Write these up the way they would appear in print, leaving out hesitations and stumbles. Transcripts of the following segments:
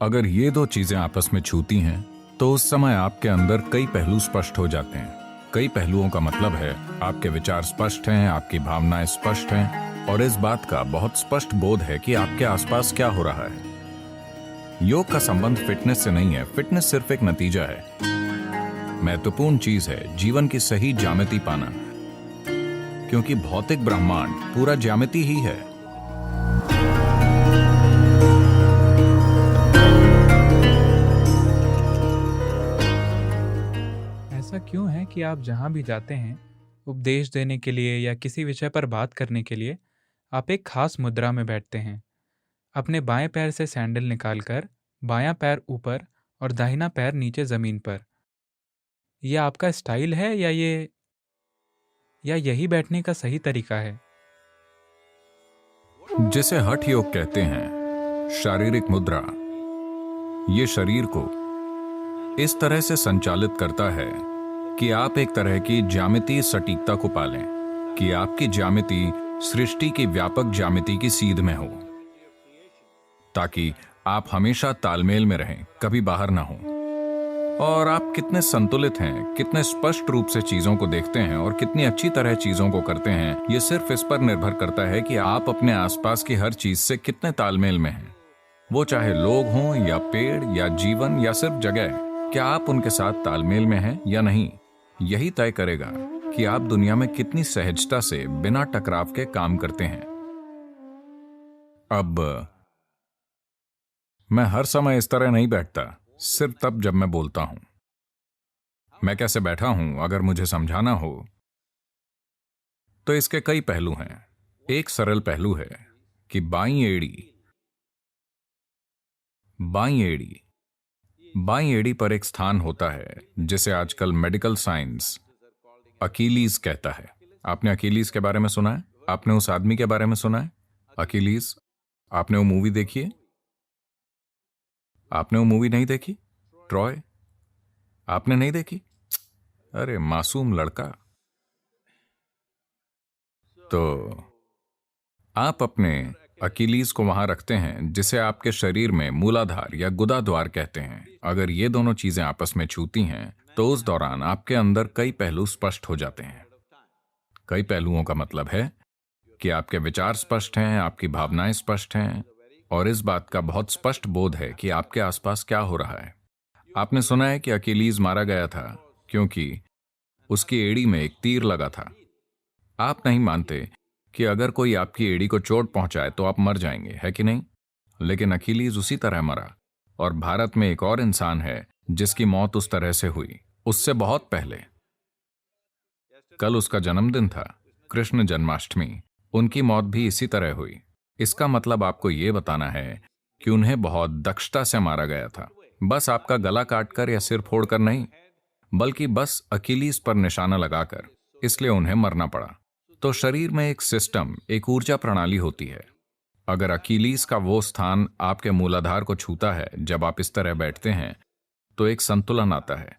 अगर ये दो चीजें आपस में छूती हैं तो उस समय आपके अंदर कई पहलू स्पष्ट हो जाते हैं। कई पहलुओं का मतलब है आपके विचार स्पष्ट हैं, आपकी भावनाएं स्पष्ट हैं और इस बात का बहुत स्पष्ट बोध है कि आपके आसपास क्या हो रहा है। योग का संबंध फिटनेस से नहीं है, फिटनेस सिर्फ एक नतीजा है। महत्वपूर्ण चीज है जीवन की सही ज्यामिति पाना, क्योंकि भौतिक ब्रह्मांड पूरा ज्यामिति ही है। ऐसा क्यों है कि आप जहाँ भी जाते हैं, उपदेश देने के लिए या किसी विषय पर बात करने के लिए, आप एक खास मुद्रा में बैठते हैं? अपने बाएं पैर से सैंडल निकालकर बायां पैर ऊपर और दाहिना पैर नीचे जमीन पर। यह आपका स्टाइल है या यही बैठने का सही तरीका है? जिसे हठ योग कहते हैं, शारीरिक मुद्रा, ये शरीर को इस तरह से संचालित करता है कि आप एक तरह की ज्यामितीय सटीकता को पालें, कि आपकी ज्यामिति सृष्टि की व्यापक ज्यामिति की सीध में हो, ताकि आप हमेशा तालमेल में रहें, कभी बाहर ना हो। और आप कितने संतुलित हैं, कितने स्पष्ट रूप से चीजों को देखते हैं और कितनी अच्छी तरह चीजों को करते हैं, यह सिर्फ इस पर निर्भर करता है कि आप अपने आसपास की हर चीज से कितने तालमेल में हैं। वो चाहे लोग हों या पेड़ या जीवन या सिर्फ जगह, क्या आप उनके साथ तालमेल में हैं या नहीं, यही तय करेगा कि आप दुनिया में कितनी सहजता से बिना टकराव के काम करते हैं। अब मैं हर समय इस तरह नहीं बैठता, सिर्फ तब जब मैं बोलता हूं। मैं कैसे बैठा हूं अगर मुझे समझाना हो तो इसके कई पहलू हैं। एक सरल पहलू है कि बाईं एड़ी पर एक स्थान होता है जिसे आजकल मेडिकल साइंस अकीलीज कहता है। आपने अकीलीज के बारे में सुना है? आपने उस आदमी के बारे में सुना है, अकीलीज? आपने वो मूवी देखी है? आपने वो मूवी नहीं देखी, ट्रॉय? आपने नहीं देखी? अरे मासूम लड़का। तो आप अपने अकीलीज को वहां रखते हैं जिसे आपके शरीर में मूलाधार या गुदाद्वार कहते हैं। अगर ये दोनों चीजें आपस में छूती हैं तो उस दौरान आपके अंदर कई पहलू स्पष्ट हो जाते हैं। कई पहलुओं का मतलब है कि आपके विचार स्पष्ट हैं, आपकी भावनाएं स्पष्ट हैं और इस बात का बहुत स्पष्ट बोध है कि आपके आसपास क्या हो रहा है। आपने सुना है कि अकीलीज मारा गया था क्योंकि उसकी एड़ी में एक तीर लगा था। आप नहीं मानते कि अगर कोई आपकी एड़ी को चोट पहुंचाए तो आप मर जाएंगे, है कि नहीं? लेकिन अकीलीज उसी तरह मरा। और भारत में एक और इंसान है जिसकी मौत उस तरह से हुई, उससे बहुत पहले। कल उसका जन्मदिन था, कृष्ण जन्माष्टमी। उनकी मौत भी इसी तरह हुई। इसका मतलब आपको यह बताना है कि उन्हें बहुत दक्षता से मारा गया था। बस आपका गला काटकर या सिर फोड़कर नहीं, बल्कि बस अकीलीज पर निशाना लगाकर। इसलिए उन्हें मरना पड़ा। तो शरीर में एक सिस्टम, एक ऊर्जा प्रणाली होती है। अगर अकीलीज का वो स्थान आपके मूलाधार को छूता है जब आप इस तरह बैठते हैं, तो एक संतुलन आता है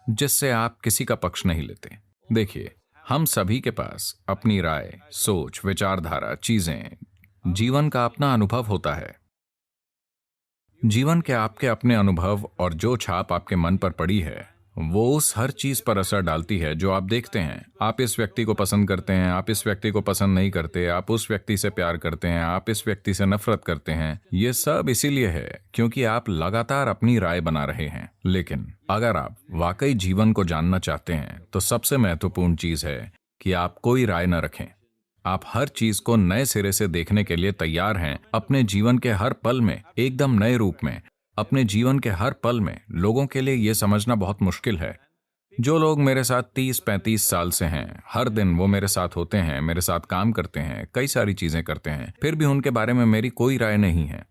जिससे आप किसी का पक्ष नहीं लेते। देखिए, हम सभी के पास अपनी राय, सोच, विचारधारा, चीजें, जीवन का अपना अनुभव होता है। जीवन के आपके अपने अनुभव और जो छाप आपके मन पर पड़ी है वो उस हर चीज पर असर डालती है जो आप देखते हैं। आप इस व्यक्ति को पसंद करते हैं, आप इस व्यक्ति को पसंद नहीं करते, आप उस व्यक्ति से प्यार करते हैं, आप इस व्यक्ति से नफरत करते हैं। ये सब इसीलिए है क्योंकि आप लगातार अपनी राय बना रहे हैं। लेकिन अगर आप वाकई जीवन को जानना चाहते हैं तो सबसे महत्वपूर्ण चीज है कि आप कोई राय न रखें। आप हर चीज को नए सिरे से देखने के लिए तैयार हैं। अपने जीवन के हर पल में एकदम नए रूप में। अपने जीवन के हर पल में लोगों के लिए यह समझना बहुत मुश्किल है। जो लोग मेरे साथ 30-35 साल से हैं, हर दिन वो मेरे साथ होते हैं, मेरे साथ काम करते हैं, कई सारी चीजें करते हैं, फिर भी उनके बारे में मेरी कोई राय नहीं है।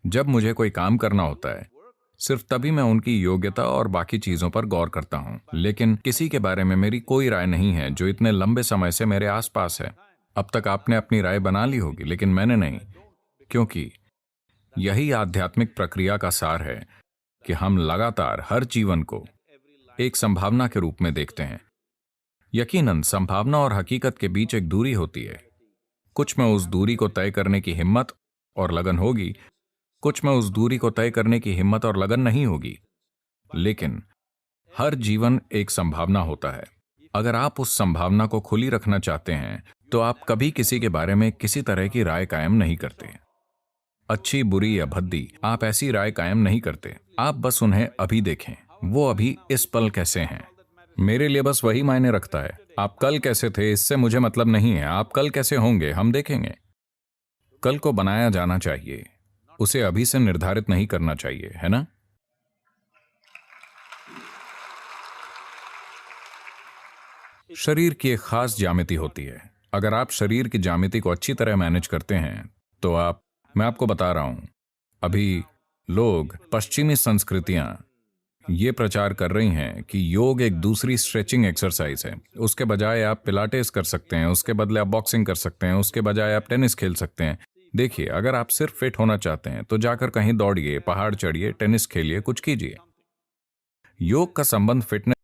जब मुझे कोई काम करना होता है, सिर्फ तभी मैं उनकी योग्यता और बाकी चीजों पर गौर करता हूं। लेकिन किसी के बारे में मेरी कोई राय नहीं है जो इतने लंबे समय से मेरे आसपास है। अब तक आपने अपनी राय बना ली होगी, लेकिन मैंने नहीं, क्योंकि यही आध्यात्मिक प्रक्रिया का सार है कि हम लगातार हर जीवन को एक संभावना के रूप में देखते हैं। यकीनन संभावना और हकीकत के बीच एक दूरी होती है। कुछ में उस दूरी को तय करने की हिम्मत और लगन होगी, कुछ में उस दूरी को तय करने की हिम्मत और लगन नहीं होगी। लेकिन हर जीवन एक संभावना होता है। अगर आप उस संभावना को खुली रखना चाहते हैं तो आप कभी किसी के बारे में किसी तरह की राय कायम नहीं करते। अच्छी, बुरी या भद्दी, आप ऐसी राय कायम नहीं करते। आप बस उन्हें अभी देखें, वो अभी इस पल कैसे हैं। मेरे लिए बस वही मायने रखता है। आप कल कैसे थे इससे मुझे मतलब नहीं है, आप कल कैसे होंगे हम देखेंगे। कल को बनाया जाना चाहिए, उसे अभी से निर्धारित नहीं करना चाहिए, है ना? शरीर की एक खास ज्यामिति होती है। अगर आप शरीर की ज्यामिति को अच्छी तरह मैनेज करते हैं तो मैं आपको बता रहा हूं, अभी लोग, पश्चिमी संस्कृतियां ये प्रचार कर रही हैं कि योग एक दूसरी स्ट्रेचिंग एक्सरसाइज है। उसके बजाय आप पिलाटेस कर सकते हैं, उसके बदले आप बॉक्सिंग कर सकते हैं, उसके बजाय आप टेनिस खेल सकते हैं। देखिए, अगर आप सिर्फ फिट होना चाहते हैं तो जाकर कहीं दौड़िए, पहाड़ चढ़िए, टेनिस खेलिए, कुछ कीजिए। योग का संबंध फिटनेस